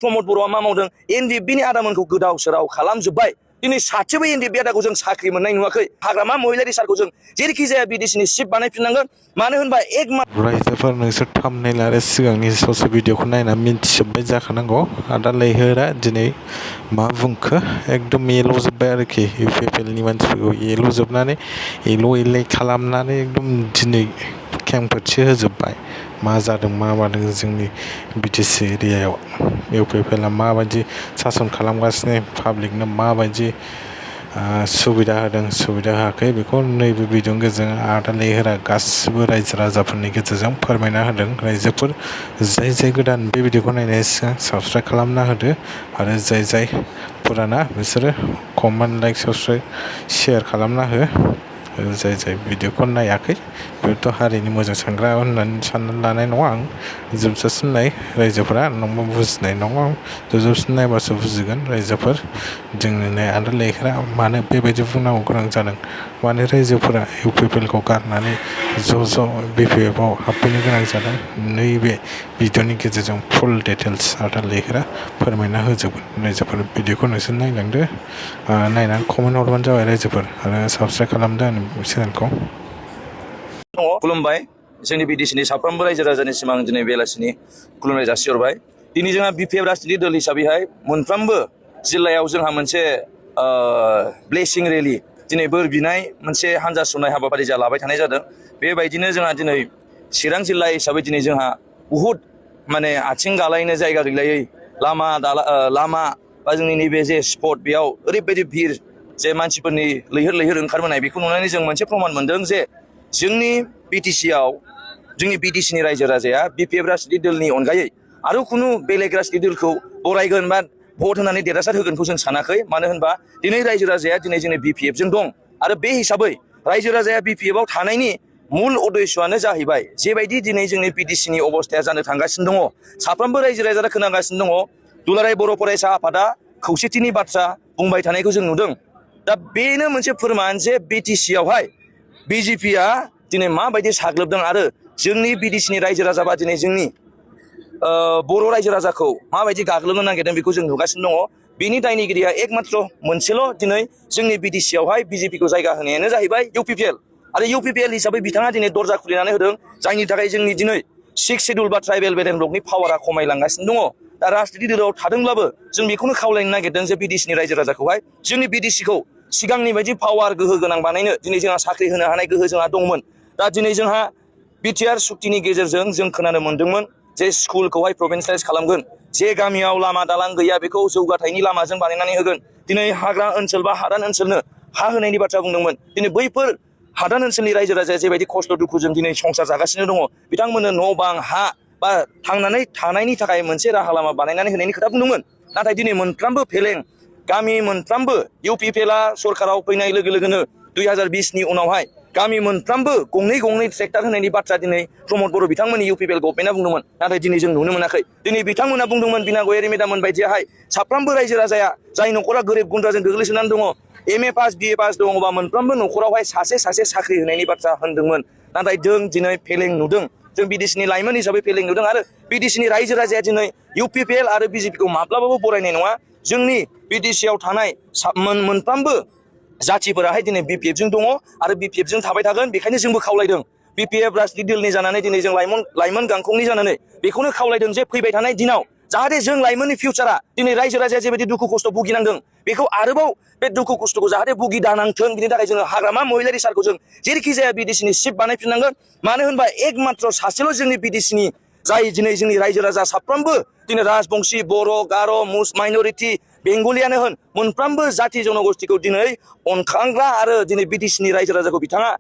प्रमद बर'आ मा मावदों एनडिएफबिनि आदामोनखौ गोदाव सोराव खालामजोब्बाय दिनै सासेबो एनडिएफबि आदाखौ जों साख्रि मोननाय नुवाखै हाग्रामा महिलारि सारखौ जों जेरैखि जाया बिडिसिनि चिफ बानायफिननांगोन मानो होनबा रायजोफोर नोंसोर थाम्बनेल आरो सिगांनि ससे भिडिअखौ नायना मिन्थिजोब्बाय जाखानांगौ आदा लैहोरा दिनै मा बुंखो एकदम एल'जोब्बाय आरोखि इउपिपिएलनि मानसिफोरखौ एल'जोबनानै एल' खालामनानै एकदम दिनै खेंफोरथि होजोब्बाय मा जादों मा मादों जोंनि बिटिसि एरियायाव इउपिपिएलआ माबायदि सासन खालामगासिनो पाब्लिकनो माबायदि सुबिदा होदों सुबिदा होआखै बेखौ नैबे भिडिअनि गेजेरजों आदा लैहोरा गासिबो रायजो राजाफोरनि गेजेरजों फोरमायना होदों रायजोफोर जाय गोदान बे भिडिअखौ नायनायनि सिगां साबस्क्राइब खालामना होदो आरो जाय पुराना बिसोरो कमेन्ट लाइक साबस्क्राइब शेयार खालामना हो जाय भिडिअखौ नायाखै बेथ' हारिनि मोजां सानग्रा होननानै साननानै लानाय नङा आं जोबजासिम नाय रायजोफोरा नङाबा बुजिनाय नङा जोबजासिम नायबासो बुजिगोन रायजोफोर जोंनि आदा लैहोरा मानो बेबायदि बुंनांगौ गोनां जादों मानो रायजोफोरा इउपिपिएलखौ गारनानै ज' बिपिएफआव हाबफैनो गोनां जादों नैबे भिडिअनि गेजेरजों फुल डिटेल्स आदा लैहोरा फोरमायना होजोबगोन रायजोफोर भिडिअखौ नोंसोर नायलांदो नायनानै कमेन्ट हरबानो जाबाय रायजोफोर आरो साबस्क्राइब खालामदो आंनि चेनेलखौ खुलुमबाय जोंनि बिडिसिनि साफ्रोमबो रायजो राजानिसिम आं दिनै बेलासिनि खुलुमनाय जासिहरबाय दिनै जोंहा बिपिएफ राजनिति दल हिसाबैहाय मोनफ्रोमबो जिल्लायाव जोंहा मोनसे ब्लेसिं रेलि दिनै बोर बिनाय मोनसे हान्जा सुरनाय हाबाफारि जा लाबाय थानाय जादों बेबायदिनो जोंहा दिनै चिरां जिल्ला हिसाबै दिनै जोंहा बुहुद माने आथिं गालायनो जायगा गैलायै लामा बा जोंनि नैबे जे स्पट बेयाव ओरैबायदि भिर जे मानसिफोरनि लैहोर ओंखारबोनाय बेखौ नुनानै जों मोनसे प्रमान मोनदों जे जोंनि बिटिसिआव जोंनि बिटिसिनि रायजो राजाया बिपिएफ राजनिति दलनि अनगायै आरो खुनु बेलेग राजनिति दलखौ बरायगोन बा भट होनानै देरहासार होगोनखौ जों सानाखै मानो होनबा दिनै रायजो राजाया दिनै जोंनि बिपिएफजों दं आरो बे हिसाबै रायजो राजाया बिपिएफआव थानायनि मुल उद्देश्यआनो जाहैबाय जेबायदि दिनै जोंनि बिटिसिनि अबस्थाया जानो थांगासिनो दङ साफ्रोमबो रायजो राजाया खोनागासिनो दङ दुलाराय बर' फरायसा आफादा खौसेथिनि बाथ्रा बुंबाय थानायखौ जों नुदों दा बेनो मोनसे फोरमान जे बिटिसिआवहाय बिजेपिआ दिनै माबायदि साग्लोबदों आरो जोंनि बिटिसिनि रायजो राजाबा दिनै जोंनि बर' रायजो राजाखौ माबायदि गाग्लोबनो नागिरदों बेखौ जों नुगासिनो दङ बिनि दायनिगिरिया एकमात्र मोनसेल' दिनै जोंनि बिटिसिआवहाय बिजेपिखौ जायगा होनायानो जाहैबाय इउपिपिएल आरो इउपिपिएल हिसाबै बिथाङा दिनै दरजा खुलिनानै होदों जायनि थाखाय जोंनि दिनै 6 शेड्युल बा ट्राइबेल बेडेन ब्लकनि पावारा खमायलांगासिनो दङ दा राजनिति दोलोआव थादोंब्लाबो जों बेखौनो खावलायनो नागिरदों जे बिटिसिनि रायजो राजाखौहाय जोंनि बिटिसिखौ सिगांनि बायदि पावार गोहो गोनां बानायनो दिनै जोंहा साख्रि होनो हानाय गोहो जोंहा दंमोन दा दिनै जोंहा बिटिआर सुक्तिनि गेजेरजों जों खोनानो मोन्दोंमोन जे स्कुलखौहाय प्रभिन्सियेलाइज खालामगोन जे गामियाव लामा दालां गैया बेखौ जौगाथायनि लामाजों बानायनानै होगोन दिनै हाग्रा ओनसोल बा हादान ओनसोलनो हा होनायनि बाथ्रा बुंदोंमोन दिनै बैफोर हादान ओनसोलनि रायजो राजाया जेबायदि खस्थ' दुखुजों दिनै संसार जागासिनो दङ बिथांमोननो न' बां हा बा थांनानै थानायनि थाखाय मोनसे राहा लामा बानायनानै होनायनि खोथा बुंदोंमोन नाथाय दिनै मोनफ्रोमबो फेलें गामि मोनफ्रोमबो इउपिपिएलआ सरकाराव फैनाय लोगो लोगोनो 2020नि उनावहाय गामि मोनफ्रोमबो गंनै ट्रेक्टर होनायनि बाथ्रा दिनै प्रमद बर' बिथांमोननि इउपिपिएल गभर्नमेन्टआ बुंदोंमोन नाथाय दिनै जों नुनो मोनाखै दिनै बिथांमोना बुंदोंमोन बिना गयारि मेदामोन बायदियाहाय साफ्रोमबो रायजो राजाया जाय न'खरा गोरिब गुन्द्राजों गोग्लैसोनानै दङ एमए पास बिए पास दङबा मोनफ्रोमबो न'खरावहाय सासे साख्रि होनायनि बाथ्रा होनदोंमोन नाथाय जों दिनै फेलें नुदों जों बिडिसिनि लाइमोन हिसाबै फेलें नुदों आरो बिडिसिनि रायजो राजाया दिनै इउपिपिएल आरो बिजेपिखौ माब्लाबाबो बरायनाय नङा जोंनि बिटिसिआव थानाय मोनफ्रोमबो जाथिफोराहाय दिनै बिपिएफजों दङ आरो बिपिएफजों थाबाय थागोन बेखायनो जोंबो खावलायदों बिपिएफ राजनिति दलनि जानानै दिनै जों लाइमोन गांखंनि जानानै बेखौनो खावलायदों जे फैबाय थानाय दिनाव जाहाथे जों लाइमोननि फिउचारा दिनै रायजो राजाया जेबायदि दुखु खस्थ' भुगिनांदों बेखौ आरोबाव बे दुखु खस्थ'खौ जाहाथे भुगिदानांथों बिनि थाखाय जोङो हाग्रामा महिलारि सारखौ जों जेरैखि जाया बिडिसिनि चिफ बानायफिननांगोन मानो होनबा एकमात्र सासेल' जोंनि बिडिसिनि जाय दिनै जोंनि रायजो राजा साफ्रोमबो दिनै राजबंशी बर' गार' मुस माइनरिटि बेंगलियानो होन मोनफ्रोमबो जाथि जनगोष्ठीखौ दिनै अनखांग्रा आरो दिनै बिटिसिनि रायजो राजाखौ बिथाङा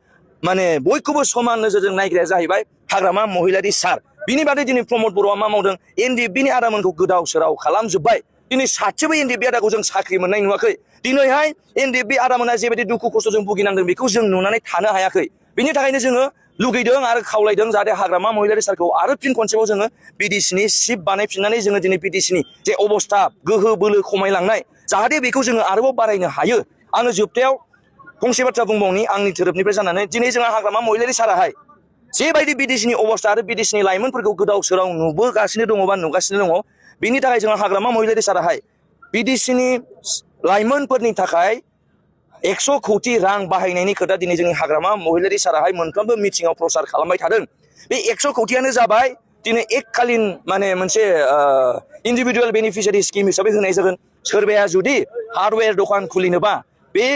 माने बयखौबो समान नोजोरजों नायग्राया जाहैबाय हाग्रामा महिलारि सार बिनि बादै दिनै प्रमद बर'आ मा मावदों एनडिएफबिनि आदामोनखौ गोदाव सोराव खालामजोब्बाय दिनै सासेबो एनडिएफबि आदाखौ जों साख्रि मोननाय नुवाखै दिनैहाय एनडिएफबि आदामोना जेबायदि दुखु खस्थ'जों भुगिनांदों बेखौ जों नुनानै थानो हायाखै बिनि थाखायनो जोङो लुगैदों आरो खावलायदों जाहाथे हाग्रामा महिलारि सारखौ आरो फिन खनसेबाव जोङो बिडिसिनि चिफ बानायफिननानै जोङो दिनै बिडिसिनि जे अबस्था गोहो बोलो खमायलांनाय जाहाथे बेखौ जोङो आरोबाव बारायनो हायो आङो जोबथायाव फंसे बाथ्रा बुंबावनि आंनि धोरोमनिफ्राय जानानै दिनै जोंहा हाग्रामा महिलारि साराहाय जेबायदि बिडिसिनि अबस्था आरो बिडिसिनि लाइमोनफोरखौ गोदाव सोराव नुबोगासिनो दङ बा नुगासिनो दङ बिनि थाखाय जोंहा हाग्रामा महिलारि साराहाय बिडिसिनि लाइमोनफोरनि थाखाय 100 कौटि रां बाहायनायनि खोथा दिनै जोंनि हाग्रामा महिलारि साराहाय मोनफ्रोमबो मिटिङाव प्रसार खालामबाय थादों। बे 100 कौटियानो जाबाय दिनै एककालीन माने मोनसे इन्डिभिजुवेल बेनिफिसियारि स्किम हिसाबै होनाय जागोन। सोरबाया जुदि हार्डवेयर दखान खुलिनोबा बे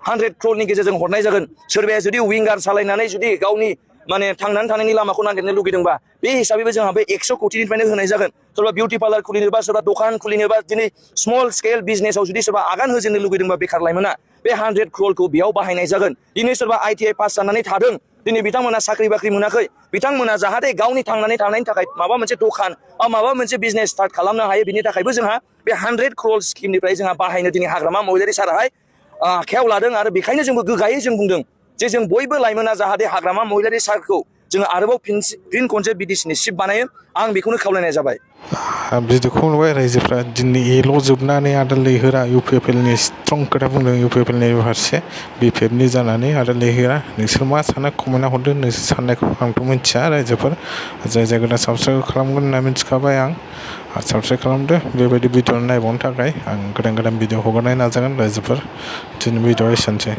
100 क्र'रनि गेजेरजों हरनाय जागोन। सोरबाया जुदि विंगार सालायनानै जुदि गावनि माने थांनानै थानायनि लामाखौ नागिरनो लुगैदोंबा बे हिसाबैबो जोंहा बे 100 कौटिनिफ्रायनो होनाय जागोन। सोरबा बिउटि पार्लार खुलिनोबा सोरबा दखान खुलिनोबा दिनै स्मल स्केल बिजनेसाव जुदि सोरबा आगान होजेननो लुगैदोंबा बेखार लाइमोना बे 100 क्र'रखौ बेयाव बाहायनाय जागोन। दिनै सोरबा ITI पास जानानै थादों दिनै बिथांमोना साख्रि बाख्रि मोनाखै बिथांमोना जाहाथे गावनि थांनानै थानायनि थाखाय माबा मोनसे दखान बा माबा मोनसे बिजनेस स्टार्ट खालामनो हायो बिनि थाखायबो जोंहा बे 100 क्र'र स्किमनिफ्राय जोंहा बाहायनो दिनै हाग्रामा महिलारि साराहाय आखायाव लादों आरो बेखायनो जोंबो गोगायै जों बुंदों जे जों बयबो लाइमोना जाहाथे हाग्रामा महिलारि सारखौ जोङो आरोबाव फिन खनसे बिडिसिनि चिफ बानायो आं बेखौनो खावलायनाय जाबाय। भिडिअखौ नुबाय रायजोफ्रा दिनै एल' जोबनानै आदा लैहोरा UPFLनि स्ट्रं खोथा बुंदों UPFLनि फारसे BPFनि जानानै आदा लैहोरा नोंसोर मा सानो कमेन्टआव हरदो नोंसोर साननायखौ आंथ' मिथिया रायजोफोर जाय जायगायाव साबस्क्राइब खालामगोन होनना मिथिखाबाय आं साबस्क्राइब खालामदो बेबायदि भिडिअ नायबावनो थाखाय आं गोदान भिडिअ हगारनो नाजागोन रायजोफोर दिनै भिडिअआ एसेनोसै।